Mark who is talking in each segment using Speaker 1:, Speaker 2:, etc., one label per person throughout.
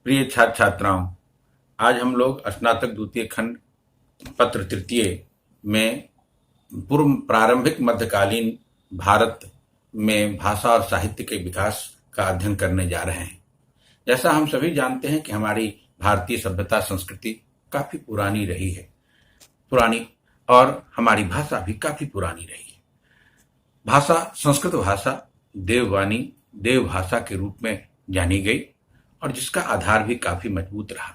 Speaker 1: प्रिय छात्र छात्राओं, आज हम लोग स्नातक द्वितीय खंड पत्र तृतीय में पूर्व प्रारंभिक मध्यकालीन भारत में भाषा और साहित्य के विकास का अध्ययन करने जा रहे हैं। जैसा हम सभी जानते हैं कि हमारी भारतीय सभ्यता संस्कृति काफी पुरानी रही है, और हमारी भाषा भी काफी पुरानी रही है। भाषा संस्कृत भाषा देववाणी देव भाषा के रूप में जानी गई और जिसका आधार भी काफी मजबूत रहा।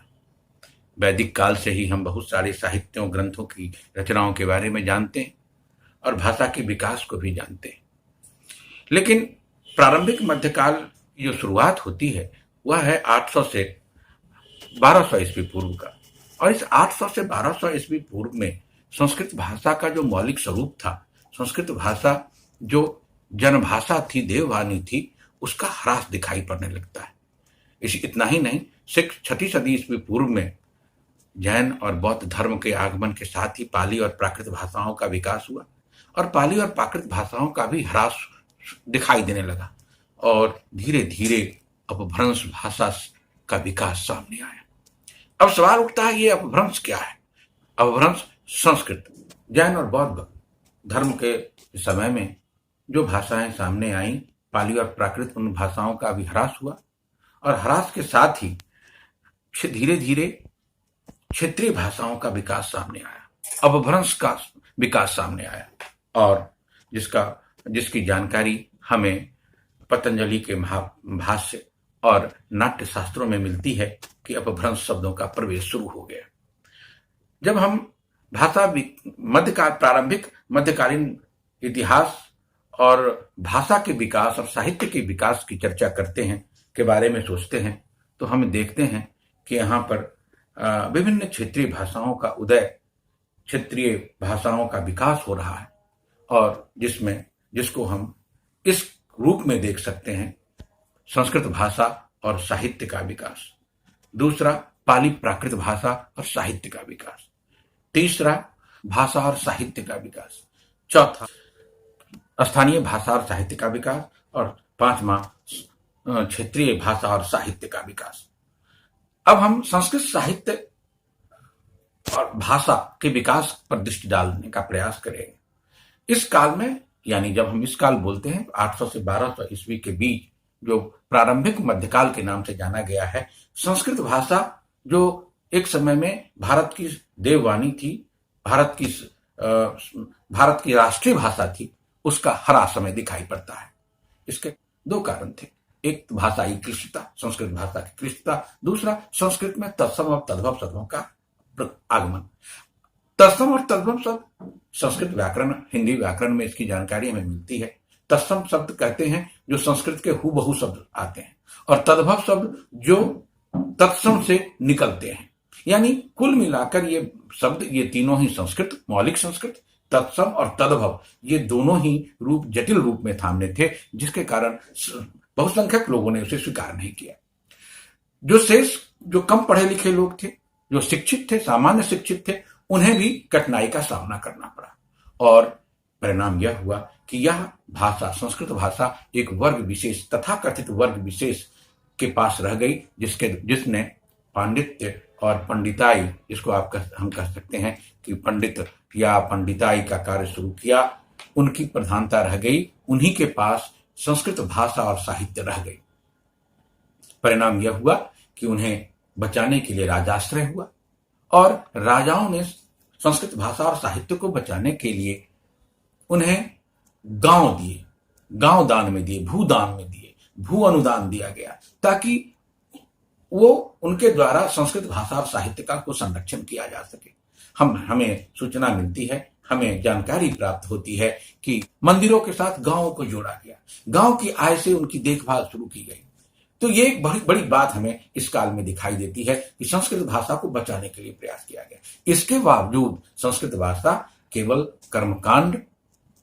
Speaker 1: वैदिक काल से ही हम बहुत सारे साहित्यों ग्रंथों की रचनाओं के बारे में जानते हैं और भाषा के विकास को भी जानते हैं। लेकिन प्रारंभिक मध्यकाल की जो शुरुआत होती है वह है 800 से 1200 ईस्वी पूर्व का, और इस 800 से 1200 ईस्वी पूर्व में संस्कृत भाषा का जो मौलिक स्वरूप था, संस्कृत भाषा जो जनभाषा थी, देववाणी थी, उसका ह्रास दिखाई पड़ने लगता है। इतना ही नहीं, 6ठी सदी ईस्वी पूर्व में जैन और बौद्ध धर्म के आगमन के साथ ही पाली और प्राकृत भाषाओं का विकास हुआ और पाली और प्राकृत भाषाओं का भी ह्रास दिखाई देने लगा और धीरे धीरे अपभ्रंश भाषा का विकास सामने आया। अब सवाल उठता है, ये अपभ्रंश क्या है? अपभ्रंश संस्कृत, जैन और बौद्ध धर्म के समय में जो भाषाएं सामने आई, पाली और प्राकृत, उन भाषाओं का भी ह्रास हुआ और ह्रास के साथ ही धीरे धीरे क्षेत्रीय भाषाओं का विकास सामने आया, अपभ्रंश का विकास सामने आया, और जिसकी जानकारी हमें पतंजलि के महाभाष्य और नाट्य शास्त्रों में मिलती है कि अपभ्रंश शब्दों का प्रवेश शुरू हो गया। जब हम प्रारंभिक मध्यकालीन इतिहास और भाषा के विकास और साहित्य के विकास की चर्चा करते हैं, के बारे में सोचते हैं, तो हम देखते हैं कि यहाँ पर विभिन्न क्षेत्रीय भाषाओं का उदय, क्षेत्रीय भाषाओं का विकास हो रहा है, और जिसको हम इस रूप में देख सकते हैं: संस्कृत भाषा और साहित्य का विकास, दूसरा पाली प्राकृत भाषा और साहित्य का विकास, तीसरा भाषा और साहित्य का विकास, चौथा स्थानीय भाषा और साहित्य का विकास, और पांचवा क्षेत्रीय भाषा और साहित्य का विकास। अब हम संस्कृत साहित्य और भाषा के विकास पर दृष्टि डालने का प्रयास करेंगे। इस काल में, यानी जब हम इस काल बोलते हैं, 800 से 1200 ईस्वी के बीच, जो प्रारंभिक मध्यकाल के नाम से जाना गया है, संस्कृत भाषा जो एक समय में भारत की देववाणी थी, भारत की राष्ट्रीय भाषा थी, उसका ह्रास समय दिखाई पड़ता है। इसके दो कारण थे: एक भाषाई क्लिष्टता, संस्कृत भाषा की क्लिष्टता, दूसरा संस्कृत में तत्सम और तद्भव शब्दों का आगमन। तत्सम और तद्भव शब्द संस्कृत व्याकरण, हिंदी व्याकरण में इसकी जानकारी हमें मिलती है। तत्सम शब्द कहते हैं जो संस्कृत के हूबहू शब्द आते हैं, और तद्भव शब्द जो तत्सम से निकलते हैं। यानी कुल मिलाकर ये शब्द, ये तीनों ही संस्कृत, मौलिक संस्कृत, तत्सम और तद्भव, ये दोनों ही रूप जटिल रूप में थामने थे, जिसके कारण बहुसंख्यक लोगों ने उसे स्वीकार नहीं किया। जो कम पढ़े लिखे लोग थे, जो शिक्षित थे, सामान्य शिक्षित थे, उन्हें भी कठिनाई का सामना करना पड़ा, और परिणाम यह हुआ कि यह भाषा, संस्कृत भाषा, एक वर्ग विशेष, तथाकथित वर्ग विशेष के पास रह गई, जिसने पांडित्य और पंडिताई, जिसको हम कह सकते हैं कि पंडित या पंडिताई का कार्य शुरू किया, उनकी प्रधानता रह गई, उन्हीं के पास संस्कृत भाषा और साहित्य रह गई। परिणाम यह हुआ कि उन्हें बचाने के लिए राजाश्रय हुआ, और राजाओं ने संस्कृत भाषा और साहित्य को बचाने के लिए उन्हें गांव दिए, गांव दान में दिए, भूदान में दिए, भू अनुदान दिया गया, ताकि वो उनके द्वारा संस्कृत भाषा और साहित्य का को संरक्षण किया जा सके। हमें सूचना मिलती है, हमें जानकारी प्राप्त होती है कि मंदिरों के साथ गांवों को जोड़ा गया, गांव की आय से उनकी देखभाल शुरू की गई। तो ये एक बड़ी बड़ी बात हमें इस काल में दिखाई देती है कि संस्कृत भाषा को बचाने के लिए प्रयास किया गया। इसके बावजूद संस्कृत भाषा केवल कर्मकांड,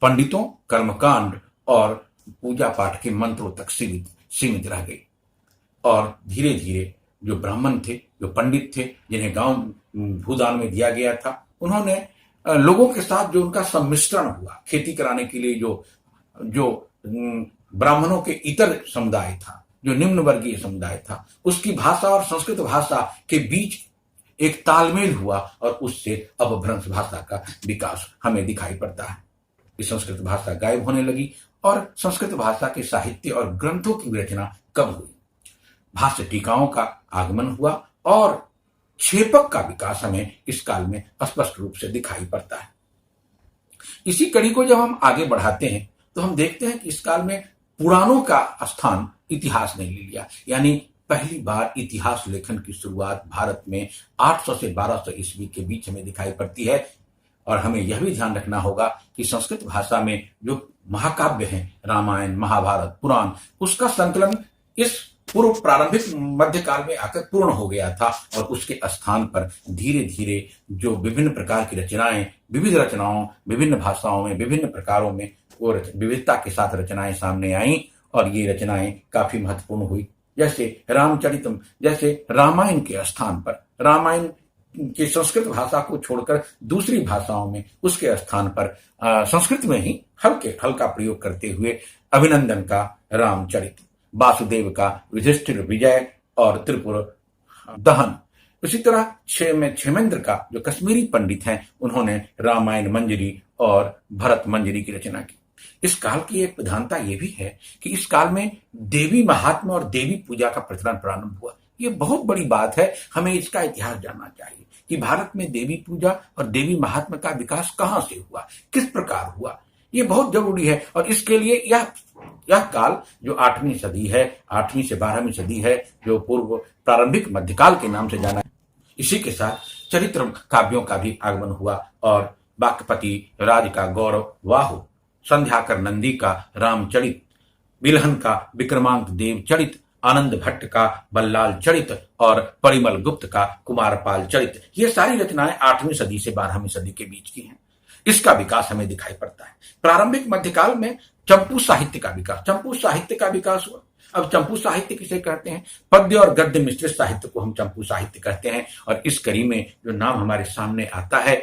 Speaker 1: पंडितों, कर्मकांड और पूजा पाठ के मंत्रों तक सीमित रह गई, और धीरे धीरे जो ब्राह्मण थे, जो पंडित थे, जिन्हें गांव भूदान में दिया गया था, उन्होंने लोगों के साथ जो उनका सम्मिश्रण हुआ, खेती कराने के लिए जो ब्राह्मणों के इतर समुदाय था, जो निम्न वर्गीय समुदाय था, उसकी भाषा और संस्कृत भाषा के बीच एक तालमेल हुआ और उससे अपभ्रंश भाषा का विकास हमें दिखाई पड़ता है कि संस्कृत भाषा गायब होने लगी। और संस्कृत भाषा के साहित्य और ग्रंथों की रचना कब हुई? भाष्य टीकाओं का आगमन हुआ और क्षेपक का विकास हमें इस काल में स्पष्ट रूप से दिखाई पड़ता है। इसी कड़ी को जब हम आगे बढ़ाते हैं तो हम देखते हैं कि इस काल में पुराणों का स्थान इतिहास ने ले लिया, यानी पहली बार इतिहास लेखन की शुरुआत भारत में 800 से 1200 ईस्वी के बीच हमें दिखाई पड़ती है। और हमें यह भी ध्यान रखना होगा कि संस्कृत भाषा में जो महाकाव्य हैं, रामायण, महाभारत, पुराण, उसका संकलन इस पूर्व प्रारंभिक मध्यकाल में आकर पूर्ण हो गया था और उसके स्थान पर धीरे धीरे जो विभिन्न प्रकार की रचनाएं, विविध रचनाओं, विभिन्न भाषाओं में, विभिन्न प्रकारों में वो विविधता के साथ रचनाएं सामने आईं और ये रचनाएं काफी महत्वपूर्ण हुई। जैसे रामचरितम, जैसे रामायण के स्थान पर, रामायण की संस्कृत भाषा को छोड़कर दूसरी भाषाओं में उसके स्थान पर संस्कृत में ही हल्का प्रयोग करते हुए अभिनंदन का रामचरित, वासुदेव का युधिष्ठिर विजय और त्रिपुर दहन, उसी तरह क्षेमेंद्र का जो कश्मीरी पंडित हैं उन्होंने रामायण मंजरी और भरत मंजरी की रचना की। इस काल की एक प्रधानता यह भी है कि इस काल में देवी महात्मा और देवी पूजा का प्रचलन प्रारंभ हुआ। ये बहुत बड़ी बात है, हमें इसका इतिहास जानना चाहिए कि भारत में देवी पूजा और देवी महात्मा का विकास कहां से हुआ, किस प्रकार हुआ, ये बहुत जरूरी है। और इसके लिए यह काल जो 8वीं सदी है, 8वीं से 12वीं सदी है, जो पूर्व प्रारंभिक मध्यकाल के नाम से जाना है, इसी के साथ चरित्र काव्यों का भी आगमन हुआ और वाक्पति राज का गौरव वाहु, संध्याकर नंदी का रामचरित, बिलहन का विक्रमांक देव चरित, आनंद भट्ट का बल्लाल चरित और परिमल गुप्त का कुमारपाल चरित, ये सारी रचनाएं 8वीं सदी से 12वीं सदी के बीच की हैं। इसका विकास हमें दिखाई पड़ता है। प्रारंभिक मध्यकाल में चंपू साहित्य का विकास हुआ। अब चंपू साहित्य किसे कहते हैं? पद्य और गद्य मिश्रित साहित्य को हम चंपू साहित्य कहते हैं। और इस कड़ी में जो नाम हमारे सामने आता है,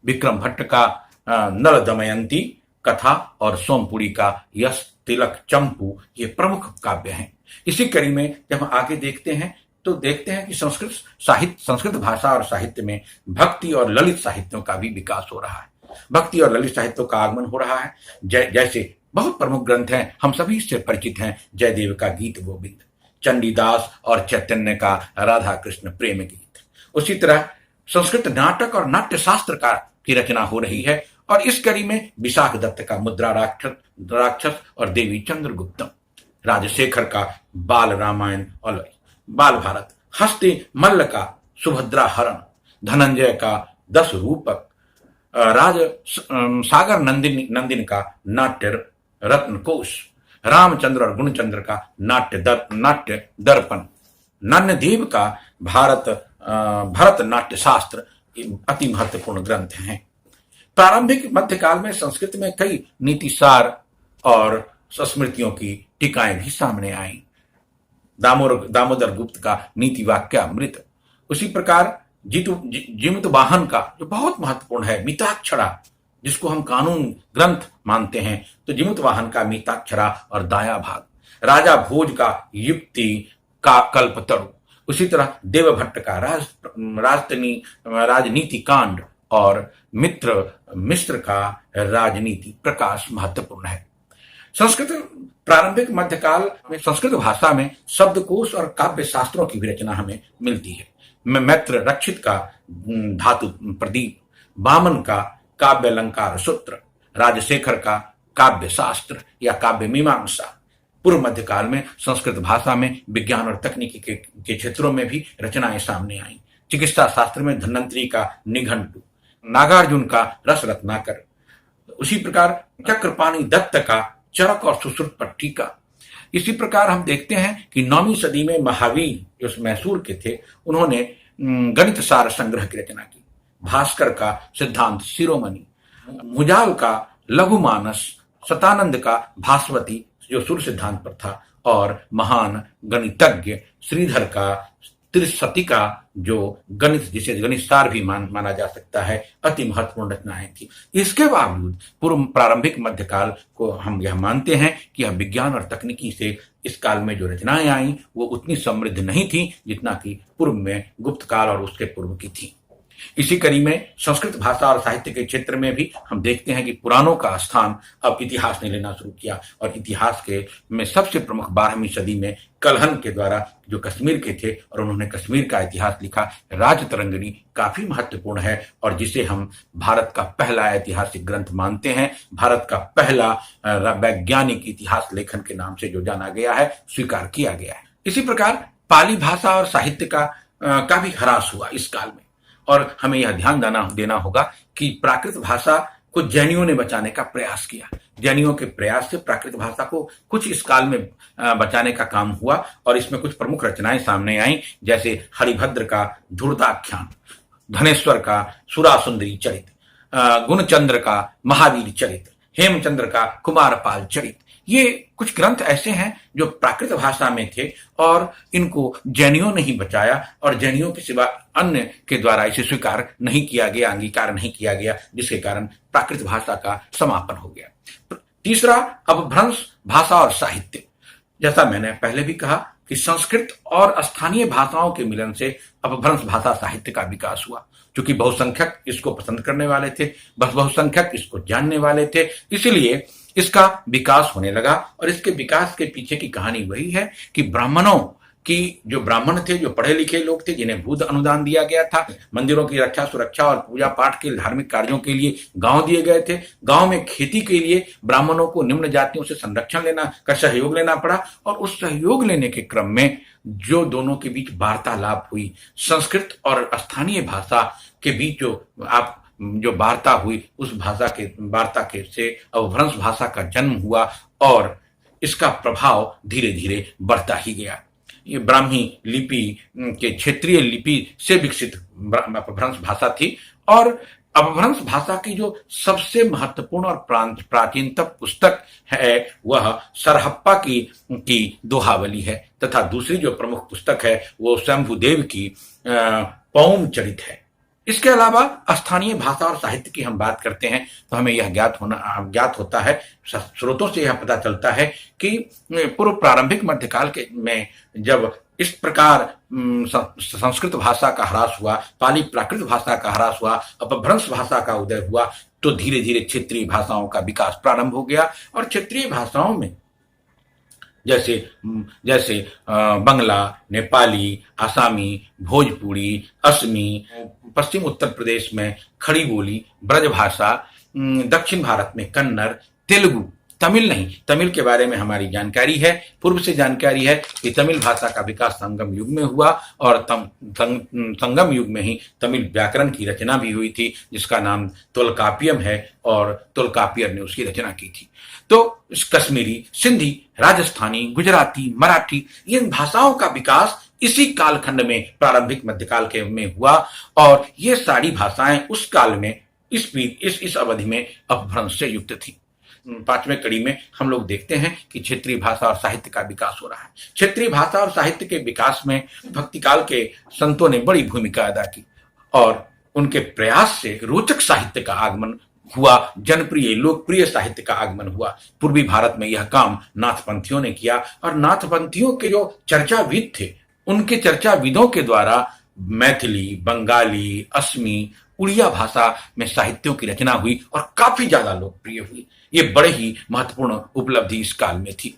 Speaker 1: विक्रम भट्ट का नल दमयंती कथा और सोमपुरी का यश तिलक चंपू, ये प्रमुख काव्य हैं। इसी कड़ी में जब हम आगे देखते हैं तो देखते हैं कि संस्कृत भाषा और साहित्य में भक्ति और ललित साहित्यों का भी विकास हो रहा है। भक्ति और ललित साहित्यों का आगमन हो रहा है। जैसे बहुत प्रमुख ग्रंथ हैं, हम सभी इससे परिचित हैं, जयदेव का गीत गोविंद, चंडीदास और चैतन्य का राधा कृष्ण प्रेम गीत। उसी तरह संस्कृत नाटक और नाट्य शास्त्र की रचना हो रही है। और इस कड़ी में विशाख दत्त का मुद्रा राक्षस और देवी चंद्रगुप्तम, राजशेखर का बाल रामायण और बाल भारत, हस्ती मल्ल का सुभद्रा हरण, धनंजय का 10 रूपक, सागर नंदिन का नाट्य रत्न कोश, रामचंद्र और गुणचंद्र का नाट्य दर्पण, नन्नदेव का भरत नाट्य शास्त्र अति महत्वपूर्ण ग्रंथ हैं। प्रारंभिक मध्यकाल में संस्कृत में कई नीतिसार और स्मृतियों की टीकाएं भी सामने आई। दामोदर गुप्त का नीति वाक्यामृत, उसी प्रकार जिमुत वाहन का जो बहुत महत्वपूर्ण है मिताक्षरा, जिसको हम कानून ग्रंथ मानते हैं, तो जिमुत वाहन का मिताक्षरा और दाया भाग, राजा भोज का युक्ति का कल्पतरु, उसी तरह देवभट्ट का राजनीति कांड और मिश्र का राजनीति प्रकाश महत्वपूर्ण है। संस्कृत प्रारंभिक मध्यकाल में संस्कृत भाषा में शब्दकोश और काव्य शास्त्रों की भी रचना हमें मिलती है। मैत्र रक्षित का धातु प्रदीप, बामन का काव्य अलंकार सूत्र, राजशेखर का काव्य शास्त्र या काव्य मीमांसा। पूर्व मध्यकाल में संस्कृत भाषा में विज्ञान और तकनीकी के क्षेत्रों में भी रचनाएं सामने आई। चिकित्सा शास्त्र में धन्वंतरी का निघंटु, नागार्जुन का रस रत्नाकर, उसी प्रकार चक्रपाणी दत्त का चरक और सुश्रुत पर टीका। इसी प्रकार हम देखते हैं कि 9वीं सदी में महावीर जो मैसूर के थे, उन्होंने गणित सार संग्रह की रचना की। भास्कर का सिद्धांत शिरोमणि, मुजाल का लघुमानस, सतानंद का भास्वती जो सूर्य सिद्धांत पर था, और महान गणितज्ञ श्रीधर का त्रिशती का जो गणित, जिसे गणित सार भी माना जा सकता है, अति महत्वपूर्ण रचनाएं थी। इसके बावजूद पूर्व प्रारंभिक मध्यकाल को हम यह मानते हैं कि यह विज्ञान और तकनीकी से इस काल में जो रचनाएं आई वो उतनी समृद्ध नहीं थी जितना कि पूर्व में गुप्त काल और उसके पूर्व की थी। इसी कड़ी में संस्कृत भाषा और साहित्य के क्षेत्र में भी हम देखते हैं कि पुराणों का स्थान अब इतिहास ने लेना शुरू किया, और इतिहास के में सबसे प्रमुख 12वीं सदी में कल्हण के द्वारा, जो कश्मीर के थे और उन्होंने कश्मीर का इतिहास लिखा, राजतरंगिणी काफी महत्वपूर्ण है और जिसे हम भारत का पहला ऐतिहासिक ग्रंथ मानते हैं। भारत का पहला वैज्ञानिक इतिहास लेखन के नाम से जो जाना गया है, स्वीकार किया गया है। इसी प्रकार पाली भाषा और साहित्य का भी ह्रास हुआ इस काल में, और हमें यह ध्यान देना होगा कि प्राकृत भाषा को जैनियों ने बचाने का प्रयास किया। जैनियों के प्रयास से प्राकृत भाषा को कुछ इस काल में बचाने का काम हुआ, और इसमें कुछ प्रमुख रचनाएं सामने आई, जैसे हरिभद्र का धूर्ताख्यान, धनेश्वर का सुरासुंदरी चरित, गुणचंद्र का महावीर चरित, हेमचंद्र का कुमारपाल चरित। ये कुछ ग्रंथ ऐसे हैं जो प्राकृत भाषा में थे और इनको जैनियों ने ही बचाया, और जैनियों के सिवा अन्य के द्वारा इसे स्वीकार नहीं किया गया, अंगीकार नहीं किया गया, जिसके कारण प्राकृत भाषा का समापन हो गया। तीसरा, अपभ्रंश भाषा और साहित्य। जैसा मैंने पहले भी कहा कि संस्कृत और स्थानीय भाषाओं के मिलन से अपभ्रंश भाषा साहित्य का विकास हुआ। क्योंकि बहुसंख्यक इसको पसंद करने वाले थे, बस बहुसंख्यक इसको जानने वाले थे, इसलिए इसका विकास होने लगा। और इसके विकास के पीछे की कहानी वही है कि ब्राह्मणों की, जो ब्राह्मण थे, जो पढ़े लिखे लोग थे, जिन्हें भूत अनुदान दिया गया था, मंदिरों की रक्षा सुरक्षा और पूजा पाठ के धार्मिक कार्यों के लिए गांव दिए गए थे। गांव में खेती के लिए ब्राह्मणों को निम्न जातियों से संरक्षण का सहयोग लेना पड़ा, और उस सहयोग लेने के क्रम में जो दोनों के बीच वार्तालाप हुई, संस्कृत और स्थानीय भाषा के बीच जो वार्ता हुई, उस वार्ता के से अपभ्रंश भाषा का जन्म हुआ, और इसका प्रभाव धीरे धीरे बढ़ता ही गया। ये ब्राह्मी लिपि के क्षेत्रीय लिपि से विकसित अपभ्रंश भाषा थी, और अपभ्रंश भाषा की जो सबसे महत्वपूर्ण और प्राचीनतम पुस्तक है वह सरहप्पा की दोहावली है, तथा दूसरी जो प्रमुख पुस्तक है वो शंभुदेव की पौम चरित है। इसके अलावा स्थानीय भाषा और साहित्य की हम बात करते हैं तो हमें यह ज्ञात होता है, स्रोतों से यह पता चलता है कि पूर्व प्रारंभिक मध्यकाल में जब इस प्रकार संस्कृत भाषा का ह्रास हुआ, पाली प्राकृत भाषा का ह्रास हुआ, अपभ्रंश भाषा का उदय हुआ, तो धीरे धीरे क्षेत्रीय भाषाओं का विकास प्रारंभ हो गया। और क्षेत्रीय भाषाओं में जैसे बंगला, नेपाली, आसामी, भोजपुरी, असमी, पश्चिम उत्तर प्रदेश में खड़ी बोली, ब्रजभाषा, दक्षिण भारत में कन्नड़, तेलुगु, तमिल नहीं, तमिल के बारे में हमारी जानकारी है, पूर्व से जानकारी है कि तमिल भाषा का विकास संगम युग में हुआ, और संगम युग में ही तमिल व्याकरण की रचना भी हुई थी, जिसका नाम तोलकापियम है, और तोलकापियर ने उसकी रचना की थी। तो कश्मीरी, सिंधी, राजस्थानी, गुजराती, मराठी, इन भाषाओं का विकास इसी कालखंड में प्रारंभिक मध्यकाल के में हुआ, और ये सारी भाषाएं उस काल में इस अवधि में अपभ्रंश से युक्त थी। पांचवें कड़ी में हम लोग देखते हैं कि क्षेत्रीय भाषा और साहित्य का विकास हो रहा है। क्षेत्रीय भाषा और साहित्य के विकास में भक्ति काल के संतों ने बड़ी भूमिका अदा की, और उनके प्रयास से रोचक साहित्य का आगमन हुआ, जनप्रिय लोकप्रिय साहित्य का आगमन हुआ। पूर्वी भारत में यह काम नाथपंथियों ने किया, और नाथपंथियों के जो चर्चाविद थे, उनके चर्चाविदों के द्वारा मैथिली, बंगाली, असमी, उड़िया भाषा में साहित्यों की रचना हुई और काफी ज्यादा लोकप्रिय हुई। ये बड़े ही महत्वपूर्ण उपलब्धि इस काल में थी।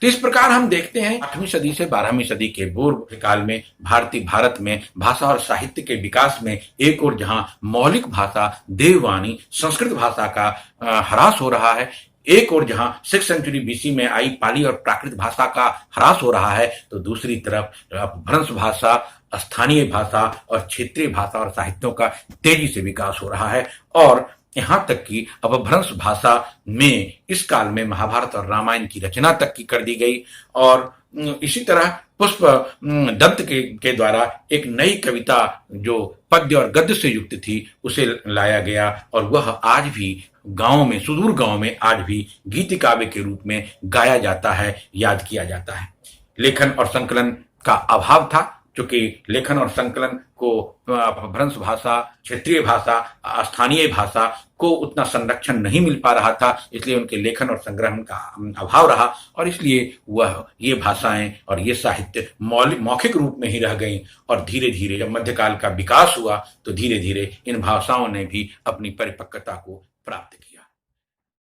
Speaker 1: तो इस प्रकार हम देखते हैं 8वीं सदी से 12वीं सदी के पूर्व काल में भारत में भाषा और साहित्य के विकास में एक और जहां मौलिक भाषा देववाणी संस्कृत भाषा का ह्रास हो रहा है, एक और जहां 6th सेंचुरी बीसी में आई पाली और प्राकृत भाषा का ह्रास हो रहा है, तो दूसरी तरफ अपभ्रंश भाषा, स्थानीय भाषा और क्षेत्रीय भाषा और साहित्यों का तेजी से विकास हो रहा है। और यहां तक कि अपभ्रंश भाषा में इस काल में महाभारत और रामायण की रचना तक की कर दी गई, और इसी तरह पुष्प दत्त के द्वारा एक नई कविता जो पद्य और गद्य से युक्त थी उसे लाया गया, और वह आज भी गांव में, सुदूर गांव में आज भी गीत काव्य के रूप में गाया जाता है, याद किया जाता है। लेखन और संकलन का अभाव था, चूंकि लेखन और संकलन को भ्रंश भाषा, क्षेत्रीय भाषा, स्थानीय भाषा को उतना संरक्षण नहीं मिल पा रहा था, इसलिए उनके लेखन और संग्रहण का अभाव रहा और इसलिए वह ये भाषाएं और ये साहित्य मौखिक रूप में ही रह गई। और धीरे धीरे जब मध्यकाल का विकास हुआ तो धीरे धीरे इन भाषाओं ने भी अपनी परिपक्वता को प्राप्त किया।